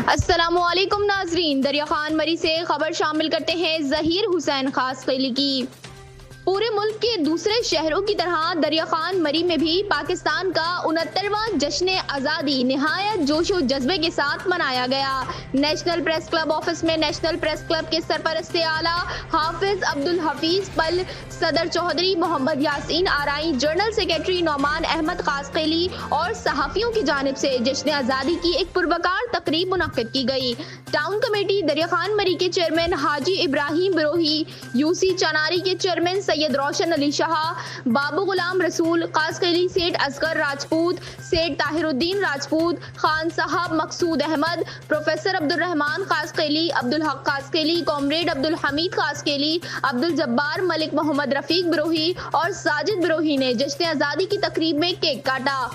अस्सलामुअलैकुम नाजरीन, दरिया खान मरी से खबर शामिल करते हैं ज़हीर हुसैन खासकैली की। पूरे मुल्क के दूसरे शहरों की तरह दरिया खान मरी में भी पाकिस्तान का 69वां जश्न आज़ादी निहायत जोशो जज्बे के साथ मनाया गया। नेशनल प्रेस क्लब ऑफिस में नेशनल प्रेस क्लब के सरपरस्त आला हाफिज अब्दुल हफीज पल, सदर चौधरी मोहम्मद यासीन आराई, जनरल सेक्रेटरी नौमान अहमद खासकैली और सहाफियों की जानिब से जश्न आज़ादी की एक पुरवकार तकरीब मुनक्किद की गई। टाउन कमेटी दरिया खान मरी के चेयरमैन हाजी इब्राहिम बिरोही, यूसी चनारी के चेयरमैन सैयद रोशन अली शाह, बाबू गुलाम रसूल खासकैली, सेठ असगर राजपूत, सेठ ताहिरुद्दीन राजपूत, खान साहब मकसूद अहमद, प्रोफेसर अब्दुल रहमान खासकैली, अब्दुल हक खासकैली, कॉमरेड अब्दुल हमीद खासकैली, अब्दुल जब्बार मलिक, मोहम्मद रफीक बिरोही और साजिद बिरोही ने जश्न आज़ादी की तकरीब में केक काटा।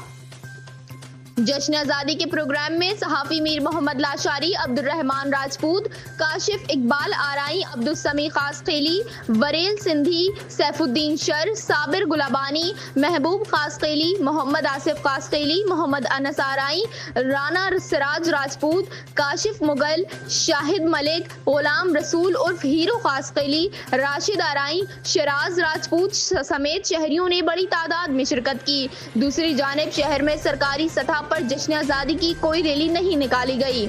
जश्न आज़ादी के प्रोग्राम में सहाफ़ी मीर मोहम्मद लाशारी, अब्दुल रहमान राजपूत, काशिफ इकबाल आराई, अब्दुल समी खासकैली, वरेल सिंधी, सैफुद्दीन शर, साबिर गुलाबानी, महबूब खासकैली, मोहम्मद आसिफ खासकैली, मोहम्मद अनस आराई, राना सिराज राजपूत, काशिफ मुगल, शाहिद मलिक, गुलाम रसूल उर्फ हीरो खासकैली, राशिद आराई, शराज राजपूत समेत शहरियों ने बड़ी तादाद में शिरकत की। दूसरी जानिब शहर में सरकारी सतह पर जश्न आज़ादी की कोई रैली नहीं निकाली गई।